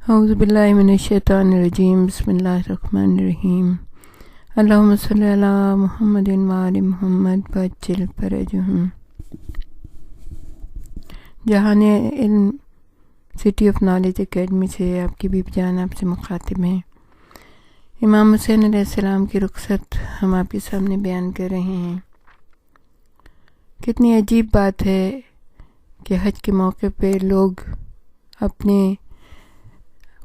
اعوذ باللہ من الشیطان الرجیم بسم اللہ الرحمن الرحیم اللہم صلی علی محمد وآل محمد وعجل فرجہم۔ جہان علم سٹی آف نالج اکیڈمی سے آپ کی بیبی جان آپ سے مخاطب ہیں۔ امام حسین علیہ السلام کی رخصت ہم آپ کے سامنے بیان کر رہے ہیں۔ کتنی عجیب بات ہے کہ حج کے موقع پہ لوگ اپنے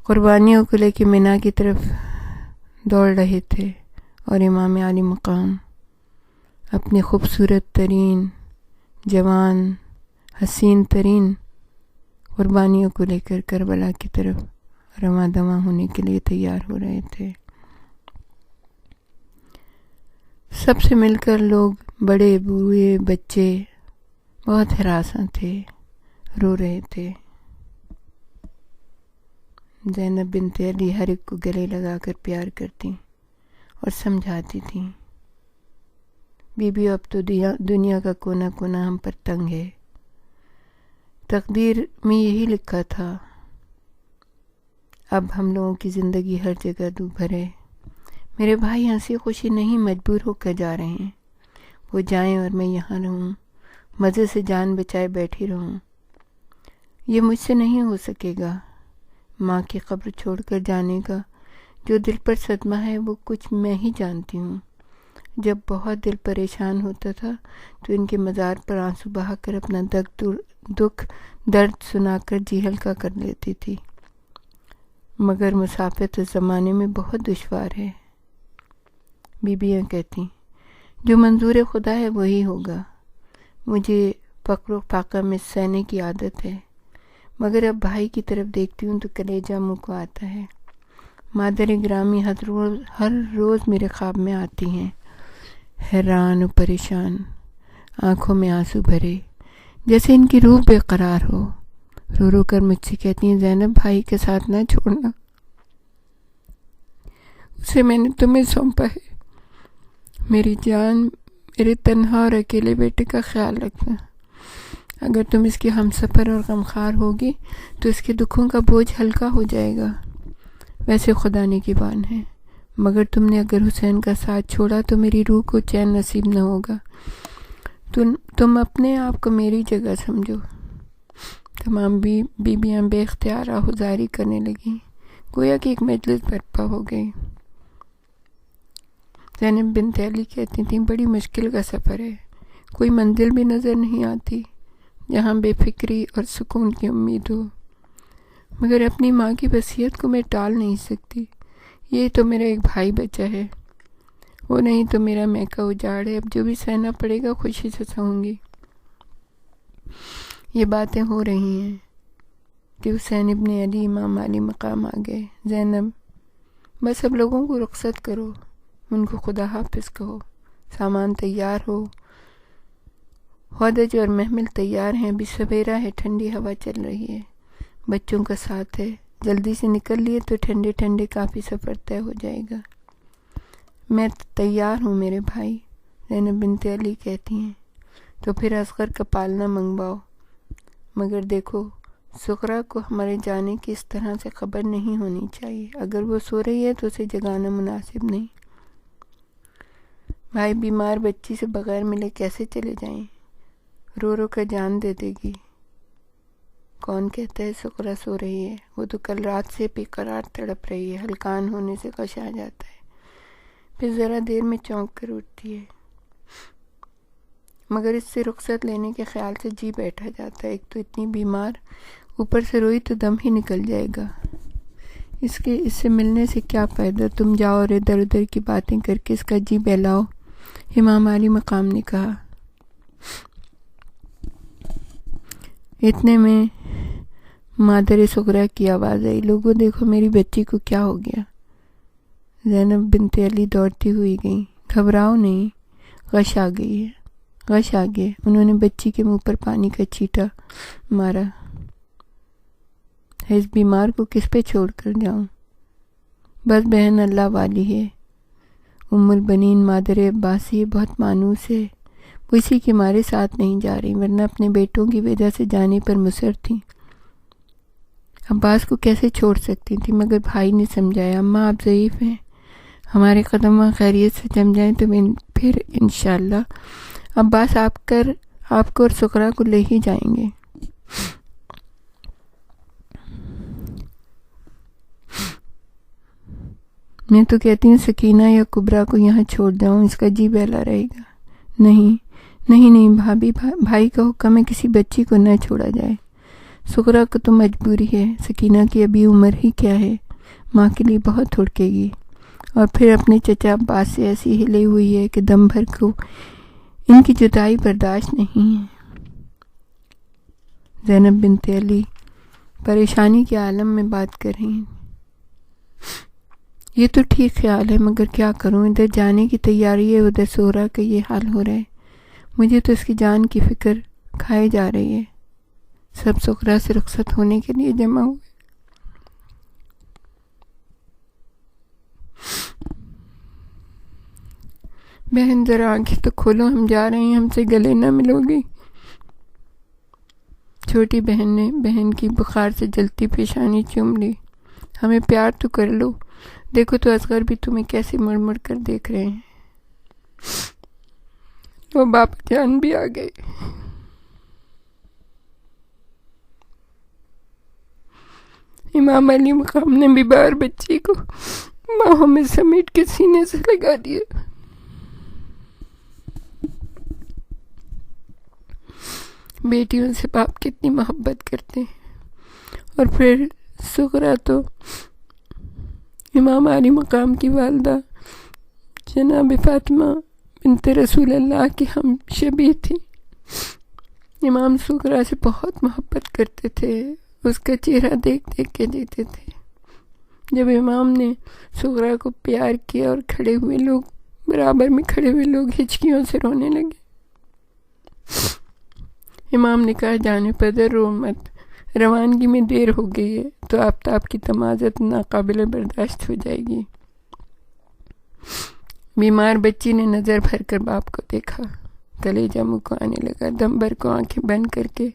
قربانیوں کو لے کے مینا کی طرف دوڑ رہے تھے اور امام عالی مقام اپنی خوبصورت ترین، جوان، حسین ترین قربانیوں کو لے کر کربلا کی طرف رواں دواں ہونے کے لیے تیار ہو رہے تھے۔ سب سے مل کر لوگ، بڑے بوڑھے بچے، بہت ہراساں تھے، رو رہے تھے۔ زینب بنت علی ہر ایک کو گلے لگا کر پیار کرتی اور سمجھاتی تھیں، بیوی اب تو دنیا کا کونا کونا ہم پر تنگ ہے، تقدیر میں یہی لکھا تھا، اب ہم لوگوں کی زندگی ہر جگہ دوبھر ہے۔ میرے بھائی ہنسی خوشی نہیں مجبور ہو کر جا رہے ہیں، وہ جائیں اور میں یہاں رہوں، مزے سے جان بچائے بیٹھی رہوں۔ یہ مجھ سے نہیں ہو سکے گا۔ ماں کی قبر چھوڑ کر جانے کا جو دل پر صدمہ ہے وہ کچھ میں ہی جانتی ہوں۔ جب بہت دل پریشان ہوتا تھا تو ان کے مزار پر آنسو بہا کر اپنا دکھ درد سنا کر جی ہلکا کر لیتی تھی، مگر مسافت اس زمانے میں بہت دشوار ہے۔ بیویاں کہتی، جو منظور خدا ہے وہی ہوگا۔ مجھے فقر و فاقہ میں سہنے کی عادت ہے، مگر اب بھائی کی طرف دیکھتی ہوں تو کلیجہ منہ کو آتا ہے۔ مادر گرامی ہر روز میرے خواب میں آتی ہیں، حیران و پریشان، آنکھوں میں آنسو بھرے، جیسے ان کی روح بے قرار ہو۔ رو رو کر مجھ سے کہتی ہیں، زینب بھائی کے ساتھ نہ چھوڑنا، اسے میں نے تمہیں سونپا ہے۔ میری جان، میرے تنہا اور اکیلے بیٹے کا خیال رکھنا۔ اگر تم اس کی ہمسفر اور غمخوار ہوگی تو اس کے دکھوں کا بوجھ ہلکا ہو جائے گا۔ ویسے خدا نگہبان ہے، مگر تم نے اگر حسین کا ساتھ چھوڑا تو میری روح کو چین نصیب نہ ہوگا۔ تم اپنے آپ کو میری جگہ سمجھو۔ تمام بیویاں بے اختیار آہوزاری کرنے لگیں، گویا کہ ایک مجلس برپا ہو گئی۔ زینب بنت علی کہتی تھیں، بڑی مشکل کا سفر ہے، کوئی منزل بھی نظر نہیں آتی جہاں بے فکری اور سکون کی امید ہو، مگر اپنی ماں کی وصیت کو میں ٹال نہیں سکتی۔ یہ تو میرا ایک بھائی بچہ ہے، وہ نہیں تو میرا میکا اجاڑ ہے، اب جو بھی سہنا پڑے گا خوشی سے سہوں گی۔ یہ باتیں ہو رہی ہیں کہ حسین ابن علی امام علی مقام آ گئے۔ زینب، بس اب لوگوں کو رخصت کرو، ان کو خدا حافظ کہو، سامان تیار ہو، ہودج اور محمل تیار ہیں، ابھی سویرا ہے، ٹھنڈی ہوا چل رہی ہے، بچوں کا ساتھ ہے، جلدی سے نکل لیے تو ٹھنڈے ٹھنڈے کافی سفر طے ہو جائے گا۔ میں تیار ہوں میرے بھائی، زینب بنت علی کہتی ہیں، تو پھر اصغر کا پالنا منگواؤ، مگر دیکھو سغرا کو ہمارے جانے کی اس طرح سے خبر نہیں ہونی چاہیے، اگر وہ سو رہی ہے تو اسے جگانا مناسب نہیں۔ بھائی بیمار بچی سے بغیر ملے کیسے چلے جائیں، رو رو کر جان دے دے گی۔ کون کہتا ہے سغرا سو رہی ہے، وہ تو کل رات سے بے قرار تڑپ رہی ہے، ہلکان ہونے سے غش آ جاتا ہے، پھر ذرا دیر میں چونک کر اٹھتی ہے، مگر اس سے رخصت لینے کے خیال سے جی بیٹھا جاتا ہے، ایک تو اتنی بیمار، اوپر سے روئی تو دم ہی نکل جائے گا، اس سے ملنے سے کیا فائدہ، تم جاؤ اور ادھر ادھر کی باتیں کر کے اس کا جی بہلاؤ، امام علی مقام نے کہا۔ اتنے میں مادر صغرا کی آواز آئی، لوگوں دیکھو میری بچی کو کیا ہو گیا۔ زینب بنت علی دوڑتی ہوئی گئیں، گھبراؤ نہیں، غش آ گئی ہے، غش آ گئے۔ انہوں نے بچی کے منہ پر پانی کا چھینٹا مارا، اس بیمار کو کس پہ چھوڑ کر جاؤں، بس بہن اللہ والی ہے، ام البنین مادر عباسی بہت مانوس ہے، وہ اسی کے مارے ساتھ نہیں جا رہی، ورنہ اپنے بیٹوں کی وجہ سے جانے پر مصر تھیں۔ عباس کو کیسے چھوڑ سکتی تھی، مگر بھائی نے سمجھایا، اماں آپ ضعیف ہیں، ہمارے قدم خیریت سے جم جائیں تو پھر انشاءاللہ عباس آپ کو اور سغرا کو لے ہی جائیں گے۔ میں تو کہتی ہوں سکینہ یا کبرا کو یہاں چھوڑ جاؤں، اس کا جی بہلا رہے گا۔ نہیں بھابھی، بھائی کا حکم ہے کسی بچی کو نہ چھوڑا جائے۔ سغرا کو تو مجبوری ہے، سکینہ کی ابھی عمر ہی کیا ہے، ماں کے لیے بہت ہڑکے گی، اور پھر اپنے چچا عباس سے ایسی ہلی ہوئی ہے کہ دم بھر کو ان کی جدائی برداشت نہیں ہے۔ زینب بنت علی پریشانی کے عالم میں بات کر رہی ہیں۔ یہ تو ٹھیک خیال ہے، مگر کیا کروں، ادھر جانے کی تیاری ہے، ادھر سغرا کا یہ حال ہو رہا ہے، مجھے تو اس کی جان کی فکر کھائے جا رہی ہے۔ سب سغرا سے رخصت ہونے کے لیے جمع ہوئے۔ بہن ذرا آنکھیں تو کھولو، ہم جا رہے ہیں، ہم سے گلے نہ ملو گی۔ چھوٹی بہن نے بہن کی بخار سے جلتی پیشانی چوم لی۔ ہمیں پیار تو کر لو، دیکھو تو اصغر بھی تمہیں کیسے مڑ مڑ کر دیکھ رہے ہیں۔ وہ باپ جان بھی آ گئے۔ امام علی مقام نے بھی بار بچی کو باہوں میں سمیٹ کے سینے سے لگا دیا۔ بیٹیوں سے باپ کتنی محبت کرتے ہیں۔ اور پھر سغرا تو امام علی مقام کی والدہ جناب فاطمہ بنت رسول اللہ کی ہم شبیہ تھی۔ امام سغرا سے بہت محبت کرتے تھے، اس کا چہرہ دیکھ دیکھ کے جیتے تھے۔ جب امام نے سغرا کو پیار کیا اور برابر میں کھڑے ہوئے لوگ ہچکیوں سے رونے لگے۔ امام نے کہا، جانے پدر رو مت، روانگی میں دیر ہو گئی ہے تو آفتاب کی تمازت ناقابل برداشت ہو جائے گی۔ بیمار بچی نے نظر بھر کر باپ کو دیکھا، کلیجہ منہ کو آنے لگا، دم بھر کو آنکھیں بند کر کے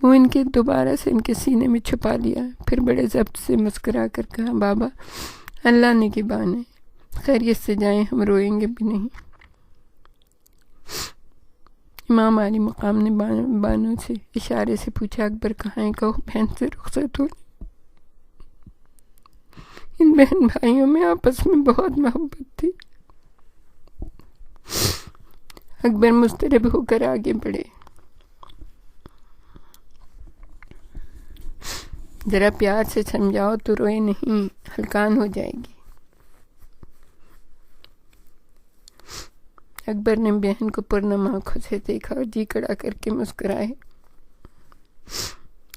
وہ ان کے دوبارہ سے ان کے سینے میں چھپا لیا، پھر بڑے ضبط سے مسکرا کر کہا، بابا اللہ نے کی بان ہے، خیریت سے جائیں، ہم روئیں گے بھی نہیں۔ امام علی مقام نے بانوں سے اشارے سے پوچھا، اکبر کہاں ہے؟ کہو بہن سے رخصت ہو۔ ان بہن بھائیوں میں آپس میں بہت محبت تھی۔ اکبر مضطرب ہو کر آگے بڑھے، ذرا پیار سے سمجھاؤ تو روئے نہیں، ہلکان ہو جائے گی۔ اکبر نے بہن کو پرنم آنکھوں سے دیکھا اور جی کڑا کر کے مسکرائے،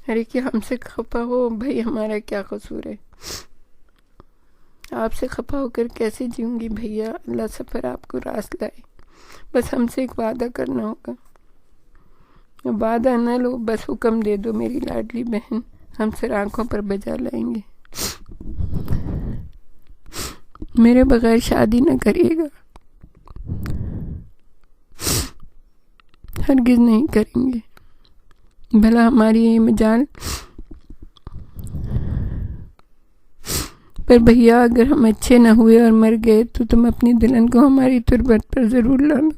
ارے کہ ہم سے خفا ہو بھائی، ہمارا کیا قصور ہے؟ آپ سے خفا ہو کر کیسے جیوں گی بھیا، اللہ سفر آپ کو راست لائے، بس ہم سے ایک وعدہ کرنا ہوگا۔ وعدہ نہ لو، بس حکم دے دو میری لاڈلی بہن، ہم سر آنکھوں پر بجا لائیں گے۔ میرے بغیر شادی نہ کریے گا، ہرگز نہیں کریں گے، بھلا ہماری یہ مجال پر بھیا، اگر ہم اچھے نہ ہوئے اور مر گئے تو تم اپنی دلہن کو ہماری تربت پر ضرور لانا،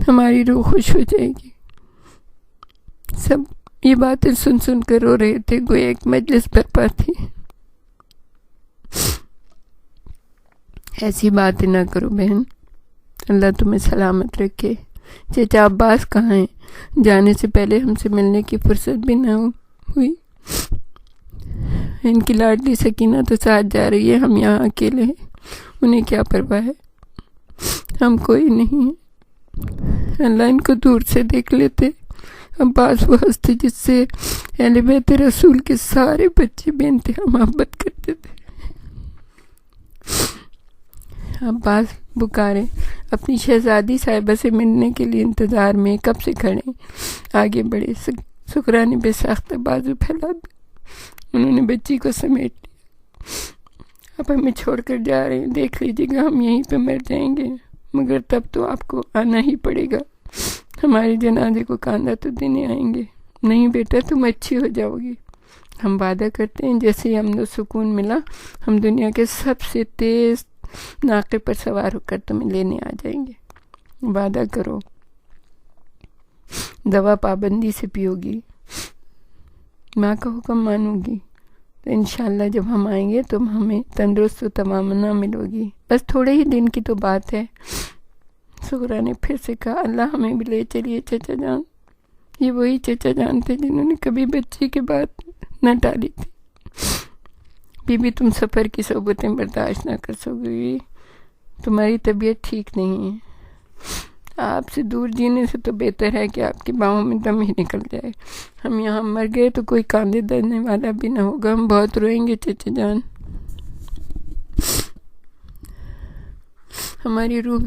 ہماری روح خوش ہو جائے گی۔ سب یہ باتیں سن سن کر رو رہے تھے، گویا ایک مجلس برپا تھی۔ ایسی باتیں نہ کرو بہن، اللہ تمہیں سلامت رکھے۔ چچا عباس کہاں ہیں؟ جانے سے پہلے ہم سے ملنے کی فرصت بھی نہ ہوئی۔ ان کی لاڈلی سکینہ تو ساتھ جا رہی ہے، ہم یہاں اکیلے ہیں، انہیں کیا پرواہ ہے، ہم کوئی نہیں ہیں۔ اللہ ان کو دور سے دیکھ لیتے۔ عباس وہ ہستی جس سے اہل بیت رسول کے سارے بچے بے انتہا محبت کرتے تھے۔ عباس بکارے اپنی شہزادی صاحبہ سے ملنے کے لیے انتظار میں کب سے کھڑے آگے بڑھے۔ سغرا نے بے ساختہ بازو پھیلا دی، انہوں نے بچی کو سمیٹ لیا۔ اب ہمیں چھوڑ کر جا رہے ہیں، دیکھ لیجیے گا ہم یہیں پہ مر جائیں گے، مگر تب تو آپ کو آنا ہی پڑے گا، ہمارے جنازے کو کاندھا تو دینے آئیں گے۔ نہیں بیٹا تم اچھی ہو جاؤ گی، ہم وعدہ کرتے ہیں جیسے ہی ہم سکون ملا ہم دنیا کے سب سے تیز ناقے پر سوار ہو کر تمہیں لینے آ جائیں گے، وعدہ کرو، دوا پابندی سے پیو گی، ماں کا حکم مانو گی، تو انشاءاللہ جب ہم آئیں گے تم ہمیں تندرست و تمنا ملو گی، بس تھوڑے ہی دن کی تو بات ہے۔ سغرا نے پھر سے کہا اللہ ہمیں بھی لے چلیے چچا جان، یہ وہی چچا جان تھے جنہوں نے کبھی بچے کی بات نہ ٹالی تھی۔ بی بی تم سفر کی صحبتیں برداشت نہ کر سکو گی، تمہاری طبیعت ٹھیک نہیں ہے، آپ سے دور جینے سے تو بہتر ہے کہ آپ کی باہوں میں دم ہی نکل جائے، ہم یہاں مر گئے تو کوئی کاندے درنے والا بھی نہ ہوگا، ہم بہت روئیں گے چچا جان، ہماری روح بھی